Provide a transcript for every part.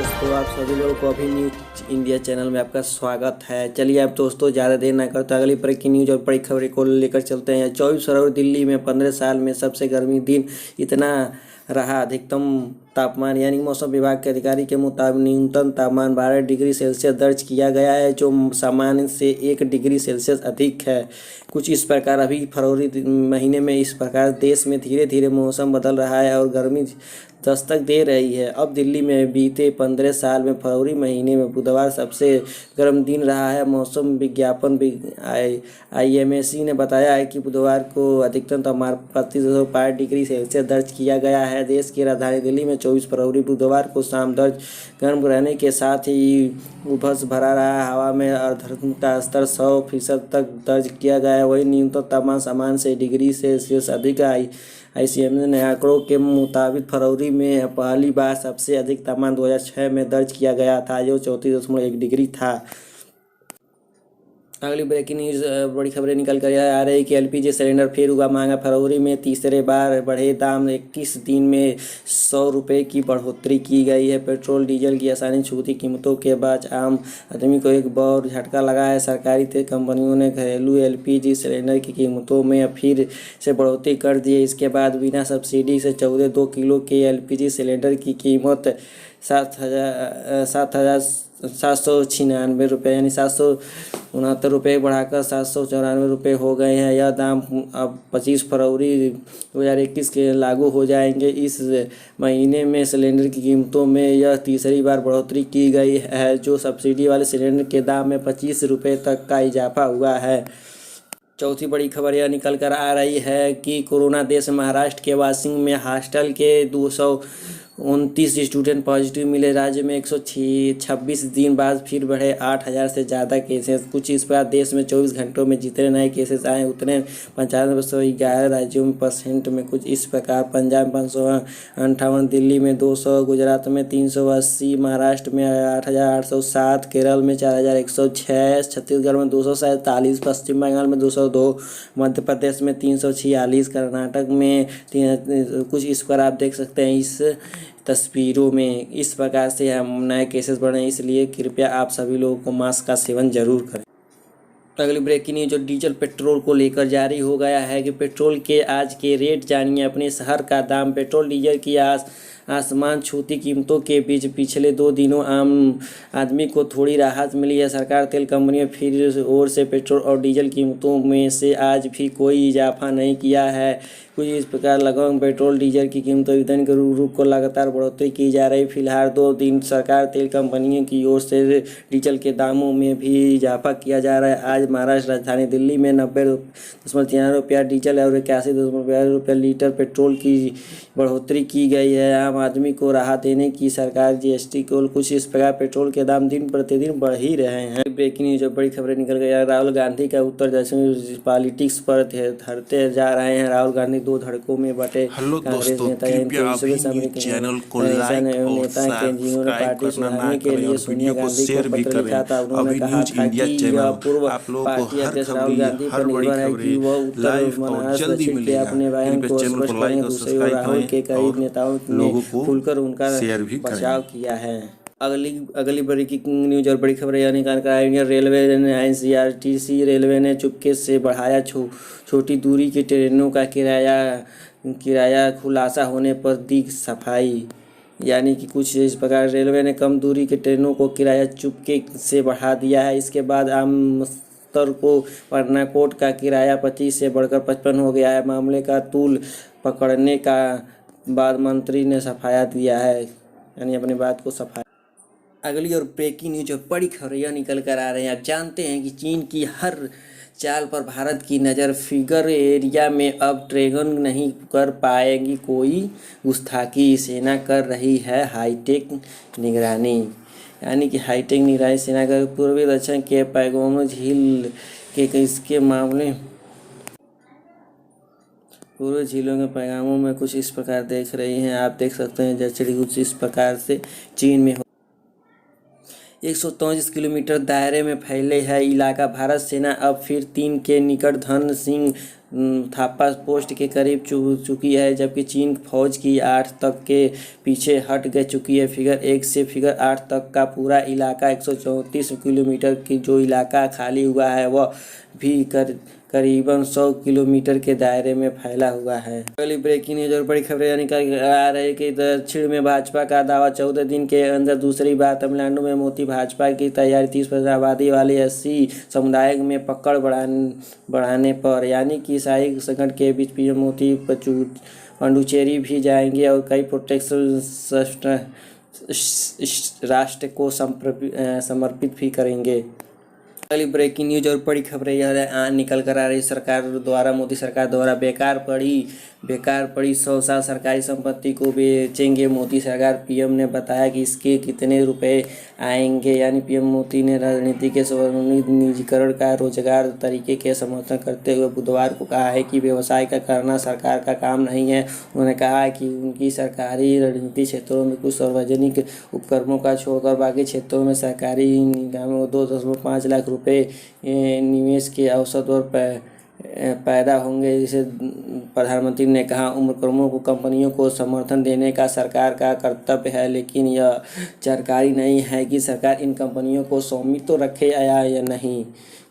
दोस्तों, आप सभी लोगों को अभी न्यूज इंडिया चैनल में आपका स्वागत है। चलिए अब दोस्तों ज़्यादा देर ना करते अगली पर की न्यूज और बड़ी खबरें को लेकर चलते हैं। 24 फरवरी दिल्ली में 15 साल में सबसे गर्मी दिन इतना रहा। अधिकतम तापमान यानी मौसम विभाग के अधिकारी के मुताबिक न्यूनतम तापमान 12 डिग्री सेल्सियस दर्ज किया गया है, जो सामान्य से 1 डिग्री सेल्सियस अधिक है। कुछ इस प्रकार अभी फरवरी महीने में इस प्रकार देश में धीरे धीरे मौसम बदल रहा है और गर्मी दस्तक दे रही है। अब दिल्ली में बीते 15 साल में फरवरी महीने में बुधवार सबसे गर्म दिन रहा है। मौसम विज्ञापन IMC ने बताया है कि बुधवार को अधिकतम तापमान 35.5 डिग्री सेल्सियस दर्ज किया गया है। देश की राजधानी दिल्ली में 24 फरवरी बुधवार को शाम दर्ज गर्म रहने के साथ ही उमस भरा रहा। हवा में आर्द्रता का स्तर 100% तक दर्ज किया गया। वही न्यूनतम तापमान सामान्य से डिग्री सेल्सियस अधिक है। ICMC ने आंकड़ों के मुताबिक फरवरी में पहली बार सबसे अधिक तापमान 2006 में दर्ज किया गया था, जो 34.1 डिग्री था। अगली ब्रेकिंग न्यूज बड़ी खबरें निकल कर आ रही है कि LPG सिलेंडर फिर हुआ महंगा। फरवरी में तीसरे बार बढ़े दाम। 21 दिन में 100 रुपये की बढ़ोतरी की गई है। पेट्रोल डीजल की आसानी छूती कीमतों के बाद आम आदमी को एक और झटका लगा है। सरकारी तेल कंपनियों ने घरेलू LPG सिलेंडर की कीमतों में फिर से बढ़ोतरी कर दी है। इसके बाद बिना सब्सिडी से 2 किलो के LPG सिलेंडर की कीमत 7,796 रुपये यानी 769 रुपये बढ़ाकर 794 रुपये हो गए हैं। यह दाम अब 25 फरवरी 2021 के लागू हो जाएंगे। इस महीने में सिलेंडर की कीमतों में यह तीसरी बार बढ़ोतरी की गई है, जो सब्सिडी वाले सिलेंडर के दाम में 25 रुपये तक का इजाफा हुआ है। चौथी बड़ी खबर यह निकल कर आ रही है कि कोरोना देश महाराष्ट्र के वाशिंग में हॉस्टल के 229 स्टूडेंट पॉजिटिव मिले। राज्य में 126 दिन बाद फिर बढ़े 8,000 से ज़्यादा केसेस। कुछ इस प्रकार देश में 24 घंटों में जितने नए केसेस आए उतने 9511 राज्यों में % में कुछ इस प्रकार पंजाब में 558, दिल्ली में 200, गुजरात में 380, महाराष्ट्र में 8,807, केरल में 4,106, छत्तीसगढ़ में 247, पश्चिम बंगाल में 202, मध्य प्रदेश में 346, कर्नाटक में कुछ इस पर आप देख सकते हैं इस तस्वीरों में। इस प्रकार से हम नए केसेस बढ़े, इसलिए कृपया आप सभी लोगों को मास्क का सेवन जरूर करें। अगली ब्रेकिंग न्यूज जो डीजल पेट्रोल को लेकर जारी हो गया है कि पेट्रोल के आज के रेट जानिए। अपने शहर का दाम। पेट्रोल डीजल की आसमान छूती कीमतों के बीच पिछले 2 दिनों आम आदमी को थोड़ी राहत मिली है। सरकार तेल कंपनियों फिर ओर से पेट्रोल और डीजल कीमतों में से आज भी कोई इजाफा नहीं किया है। कुछ इस प्रकार लगभग पेट्रोल डीजल की कीमतों ईंधन के रूप को लगातार बढ़ोतरी की जा रही। फिलहाल 2 दिन सरकार तेल कंपनियों की ओर से डीजल के दामों में भी इजाफा किया जा रहा है। आज महाराष्ट्र राजधानी दिल्ली में 90.93 रुपया डीजल और 81.52 रुपया लीटर पेट्रोल की बढ़ोतरी की गई है। आम आदमी को राहत देने की सरकार GST को कुछ इस प्रकार पेट्रोल के दाम दिन प्रतिदिन बढ़ ही रहे हैं। ब्रेकिंग न्यूज बड़ी खबरें निकल गई। राहुल गांधी का उत्तर दक्षिण पॉलिटिक्स पर धरते जा रहे हैं। राहुल गांधी 2 धड़कों में बटे कांग्रेस नेता नेता के जिन्होंने पार्टी सुधारने के लिए सोनिया गांधी को पत्र लिखा था। उन्होंने कहा था कि यह पूर्व पार्टी अध्यक्ष राहुल गांधी पर निर्भर है कि वह उत्तर महाराष्ट्र दक्षिण के अपने बयान को स्पष्ट करें। दूसरी ओर राहुल के कई नेताओं ने खुलकर उनका बचाव किया है। अगली बड़ी न्यूज और बड़ी खबर यह निकाल कर आई। इंडियन रेलवे ने IRCTC रेलवे ने चुपके से बढ़ाया छोटी दूरी की ट्रेनों का किराया खुलासा होने पर दी सफाई। यानी कि कुछ इस प्रकार रेलवे ने कम दूरी की ट्रेनों को किराया चुपके से बढ़ा दिया है। इसके बाद आम स्तर को पटना कोट का किराया 25 से बढ़कर 55 हो गया है। मामले का तूल पकड़ने का बाद मंत्री ने सफाया दिया है, यानी अपनी बात को सफाया। अगली और ब्रेकिंग न्यूज बड़ी खबर यह निकल कर आ रहे हैं। आप जानते हैं कि चीन की हर चाल पर भारत की नज़र। फिगर एरिया में अब ड्रैगन नहीं कर पाएगी कोई गुस्ताखी। सेना कर रही है हाईटेक निगरानी, यानी कि हाईटेक निगरानी सेना कर पूर्वी दक्षिण के पैगोंग झील के इसके मामले पूर्व झीलों के पैगामों में कुछ इस प्रकार देख रही हैं। आप देख सकते हैं जैसे कुछ इस प्रकार से चीन में 133 किलोमीटर दायरे में फैले है इलाका। भारत सेना अब फिर 3 के निकट धन सिंह थापा पोस्ट के करीब चुकी है, जबकि चीन फौज की 8 तक के पीछे हट गए चुकी है। फिगर 1 से फिगर 8 तक का पूरा इलाका 134 किलोमीटर की जो इलाका खाली हुआ है वह भी करीबन 100 किलोमीटर के दायरे में फैला हुआ है। अगली ब्रेकिंग न्यूज और बड़ी खबरें निकल आ रही है कि दक्षिण में भाजपा का दावा 14 दिन के अंदर। दूसरी बार तमिलनाडु में मोदी भाजपा की तैयारी 30% आबादी वाले 80 समुदाय में पकड़ बढ़ाने पर, यानी कि ईसाई संकट के बीच पीएम मोदी पुडुचेरी भी जाएंगे और कई प्रोटेक्ट राष्ट्र को समर्पित भी करेंगे। अगली ब्रेकिंग न्यूज और बड़ी खबरें यह निकल कर आ रही मोदी सरकार द्वारा बेकार पड़ी 100 साल सरकारी संपत्ति को बेचेंगे मोदी सरकार। पीएम ने बताया कि इसके कितने रुपए आएंगे, यानी पीएम मोदी ने राजनीति के सार्वजनिक निजीकरण का रोजगार तरीके के समर्थन करते हुए बुधवार को कहा है कि व्यवसाय का करना सरकार का काम नहीं है। उन्होंने कहा कि उनकी सरकारी रणनीति क्षेत्रों में कुछ सार्वजनिक उपक्रमों का छोड़कर बाकी क्षेत्रों में सरकारी निगमों 2.5 लाख रुपए निवेश के अवसर पर पैदा होंगे। जिसे प्रधानमंत्री ने कहा, उपक्रमों को कंपनियों को समर्थन देने का सरकार का कर्तव्य है, लेकिन यह जानकारी नहीं है कि सरकार इन कंपनियों को स्वामित्व रखे या नहीं।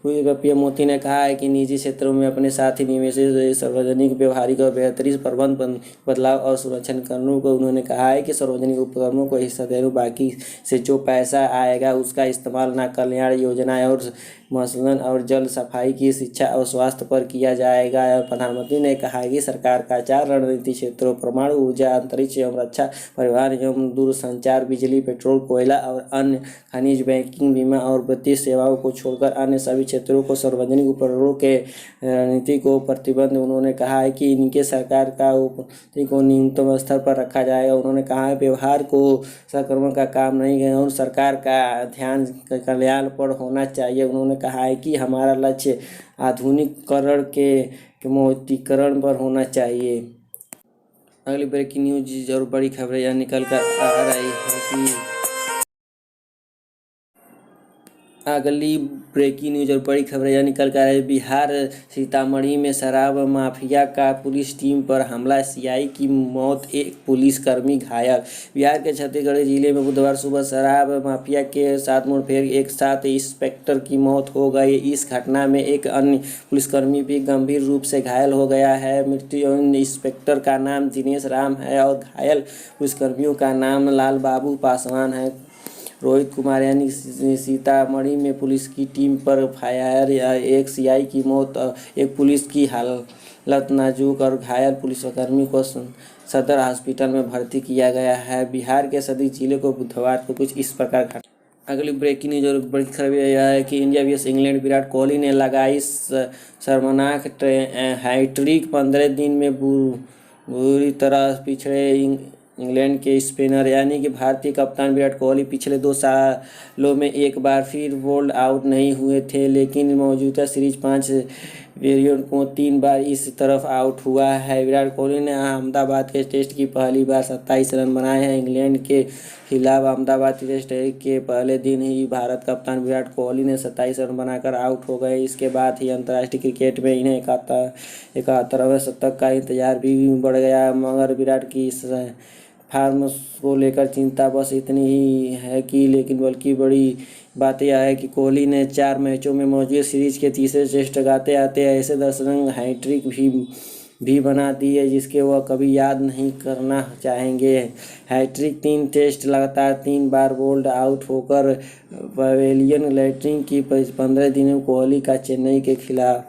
पीएम मोदी ने कहा है कि निजी क्षेत्रों में अपने साथ ही निवेश सार्वजनिक व्यवहारिक और बेहतरीन प्रबंध बदलाव और सुरक्षण करने को। उन्होंने कहा है कि सार्वजनिक उपक्रमों को हिस्सा देने बाकी से जो पैसा आएगा उसका इस्तेमाल न कल्याण योजनाएं और मसलन और जल सफाई की शिक्षा और स्वास्थ्य पर किया जाएगा। प्रधानमंत्री ने कहा कि सरकार का 4 रणनीतिक क्षेत्रों परमाणु ऊर्जा, अंतरिक्ष एवं रक्षा, परिवहन एवं दूरसंचार, बिजली, पेट्रोल, कोयला और अन्य खनिज, बैंकिंग, बीमा और वित्तीय सेवाओं को छोड़कर अन्य सभी क्षेत्रों को सार्वजनिक उपक्रमों के रणनीति को प्रतिबंध। उन्होंने कहा है कि इनके सरकार का को न्यूनतम स्तर पर रखा जाएगा। उन्होंने कहा है व्यवहार को संक्रमण का काम नहीं है और सरकार का ध्यान कल्याण पर होना चाहिए। उन्होंने कहा है कि हमारा लक्ष्य आधुनिकीकरण के मौलिकीकरण पर होना चाहिए। अगली ब्रेकिंग न्यूज और बड़ी खबरें यह निकल कर आ रही है कि अगली ब्रेकिंग न्यूज और बड़ी खबरें यह निकल कर है बिहार सीतामढ़ी में शराब माफिया का पुलिस टीम पर हमला, सीआई की मौत, एक पुलिसकर्मी घायल। बिहार के छत्तीसगढ़ जिले में बुधवार सुबह शराब माफिया के साथ मुठभेड़, एक साथ इंस्पेक्टर की मौत हो गई। इस घटना में एक अन्य पुलिसकर्मी भी गंभीर रूप से घायल हो गया है। मृत्यु इंस्पेक्टर का नाम दिनेश राम है और घायल पुलिसकर्मियों का नाम लाल बाबू पासवान है। रोहित कुमार यानी सीतामढ़ी में पुलिस की टीम पर फायर, एक सीआई की मौत, एक पुलिस की हालत नाजुक और घायल पुलिसकर्मी को सदर हॉस्पिटल में भर्ती किया गया है। बिहार के सभी जिले को बुधवार को कुछ इस प्रकार घटना। अगली ब्रेकिंग न्यूज और बड़ी खबर यह है कि India vs England, Virat Kohli ने लगाई शर्मनाक हैट्रिक। 15 दिन में बुरी तरह पिछड़े इंग्लैंड के स्पिनर यानी कि भारतीय कप्तान विराट कोहली पिछले 2 सालों में एक बार फिर बोल्ड आउट नहीं हुए थे, लेकिन मौजूदा सीरीज 5 वेरिएंट को 3 बार इस तरफ आउट हुआ है। विराट कोहली ने अहमदाबाद के टेस्ट की पहली बार 27 रन बनाए हैं। इंग्लैंड के खिलाफ अहमदाबाद टेस्ट के पहले दिन ही भारत कप्तान विराट कोहली ने 27 रन बनाकर आउट हो गए। इसके बाद ही अंतर्राष्ट्रीय क्रिकेट में इन्हें 71वें शतक का इंतजार भी बढ़ गया, मगर विराट की इस फार्म को लेकर चिंता बस इतनी ही है कि बल्कि बड़ी बात यह है कि कोहली ने 4 मैचों में मौजूद सीरीज के तीसरे टेस्ट गाते आते ऐसे 10 रन हैट्रिक भी बना दी है जिसके वह कभी याद नहीं करना चाहेंगे। हैट्रिक 3 टेस्ट लगातार 3 बार बोल्ड आउट होकर पवेलियन लैंडिंग की 15 दिनों कोहली का चेन्नई के खिलाफ।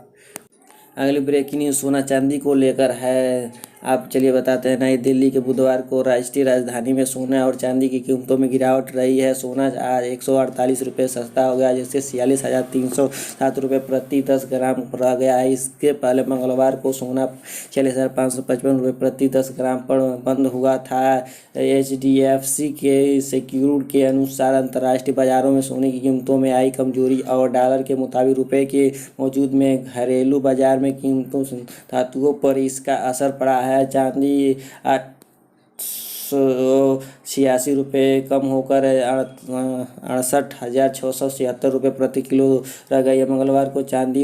अगली ब्रेकिंग न्यूज सोना चांदी को लेकर है। आप चलिए बताते हैं। नई दिल्ली के बुधवार को राष्ट्रीय राजधानी में सोना और चांदी की कीमतों में गिरावट रही है। सोना आज 148 रुपये सस्ता हो गया, जिससे 46,307 रुपये प्रति 10 ग्राम रह गया है। इसके पहले मंगलवार को सोना 46,555 रुपये प्रति 10 ग्राम पर बंद हुआ था। HDFC के सिक्योर्ड के अनुसार अंतर्राष्ट्रीय बाजारों में सोने की कीमतों में आई कमजोरी और डॉलर के मुताबिक रुपये के मौजूद में घरेलू बाजार में कीमतों धातुओं पर इसका असर पड़ा है। चांदी 886 रुपये कम होकर 68,676 रुपये प्रति किलो रह गई है। मंगलवार को चांदी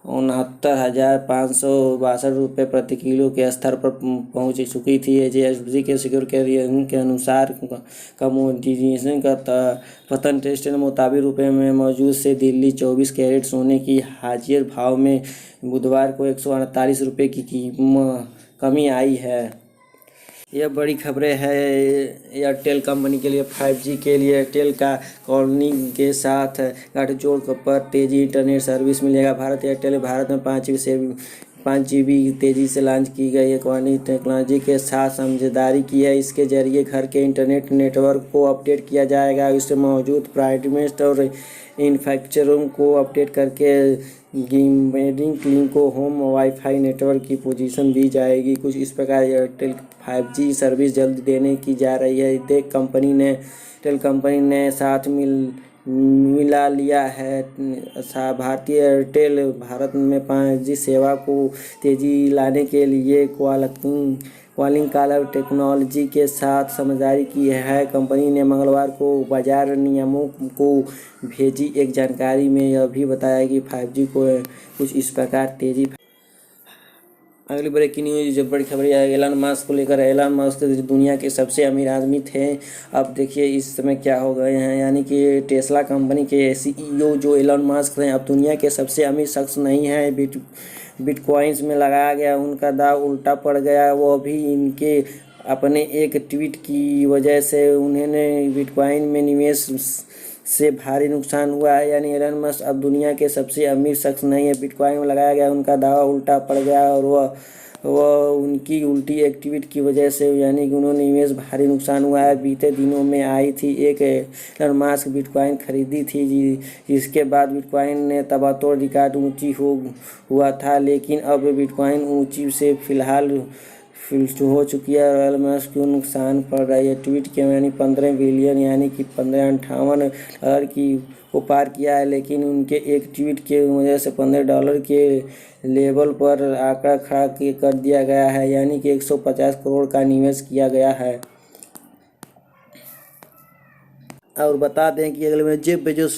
₹69,562 प्रति किलो के स्तर पर पहुंच चुकी थी। एजेएसबी के सिक्योर कैरियर के अनुसार कमोडिटीज का पतन टेस्ट के मुताबिक रुपये में मौजूद से दिल्ली 24 कैरेट सोने की हाजिर भाव में बुधवार को ₹148 की कमी आई है। यह बड़ी खबरें हैं एयरटेल कंपनी के लिए। 5G के लिए एयरटेल का कॉलिंग के साथ गठजोड़ पर तेजी इंटरनेट सर्विस मिलेगा। भारत एयरटेल भारत में 5GB तेजी से लॉन्च की गई कॉलिंग टेक्नोलॉजी के साथ समझदारी की है। इसके जरिए घर के इंटरनेट नेटवर्क को अपडेट किया जाएगा। इससे मौजूद प्राइवेट और इंफ्रास्ट्रक्चर को अपडेट करके गेमिंग क्लिंग को होम वाईफाई नेटवर्क की पोजीशन दी जाएगी। कुछ इस प्रकार एयरटेल 5G सर्विस जल्द देने की जा रही है। एयरटेल कंपनी ने साथ मिला लिया है। भारतीय एयरटेल भारत में 5G सेवा को तेजी लाने के लिए कॉलिंग कॉलर टेक्नोलॉजी के साथ समझदारी की है। कंपनी ने मंगलवार को बाजार नियामकों को भेजी एक जानकारी में यह भी बताया कि 5G को कुछ इस प्रकार तेजी। अगली ब्रेकिंग न्यूज जो बड़ी खबर है एलन मस्क को लेकर। एलन मस्क दुनिया के सबसे अमीर आदमी थे, अब देखिए इस समय क्या हो गए हैं। यानी कि टेस्ला कंपनी के CEO जो एलन मस्क हैं अब दुनिया के सबसे अमीर शख्स नहीं हैं। बिटकॉइंस में लगाया गया उनका दाव उल्टा पड़ गया। वो भी इनके अपने एक ट्वीट की वजह से उन्हें बिटकॉइन में निवेश से भारी नुकसान हुआ है। यानी एलन मस्क अब दुनिया के सबसे अमीर शख्स नहीं है। बिटकॉइन में लगाया गया उनका दावा उल्टा पड़ गया और वह उनकी उल्टी एक ट्वीट की वजह से यानी कि उन्होंने निवेश भारी नुकसान हुआ है। बीते दिनों में आई थी एक एलन मस्क बिटकॉइन खरीदी थी जिसके बाद बिटकॉइन ने तबातोड़ रिकॉर्ड ऊंची हुआ था, लेकिन अब बिटकॉइन ऊंची से फिलहाल हो चुकी है। एलन मस्क को नुकसान पड़ रहा है। ट्वीट के यानी 15 बिलियन यानी कि $1558 की को पार किया है, लेकिन उनके एक ट्वीट के वजह से $15 के लेवल पर आंकड़ा खड़ा कर दिया गया है। यानी कि 150 करोड़ का निवेश किया गया है। और बता दें कि अगले में जेफ बेजोस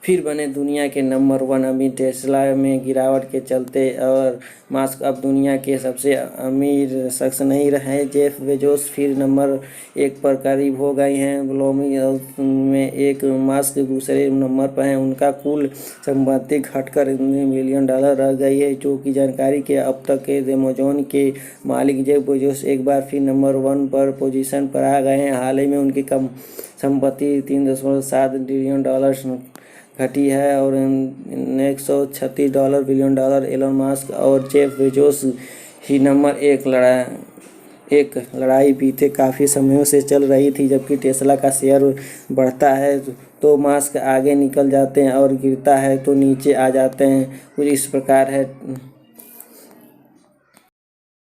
फिर बने दुनिया के नंबर 1 अमीर। टेस्ला में गिरावट के चलते और मास्क अब दुनिया के सबसे अमीर शख्स नहीं रहे। जेफ बेजोस फिर नंबर 1 पर करीब हो गए हैं। ब्लूमबर्ग में एक मास्क दूसरे नंबर पर हैं। उनका कुल संपत्ति घटकर $1 बिलियन रह गई है, जो कि जानकारी के अब तक के अमेज़न के मालिक जेफ बेजोस एक बार फिर नंबर 1 पर पोजीशन पर आ गए हैं। हाल ही में उनकी कम संपत्ति $3.7 बिलियन घटी है और $136 बिलियन। एलन मस्क और जेफ बेजोस ही नंबर 1 लड़ाई बीते काफ़ी समयों से चल रही थी। जबकि टेस्ला का शेयर बढ़ता है तो मस्क आगे निकल जाते हैं और गिरता है तो नीचे आ जाते हैं। कुछ इस प्रकार है।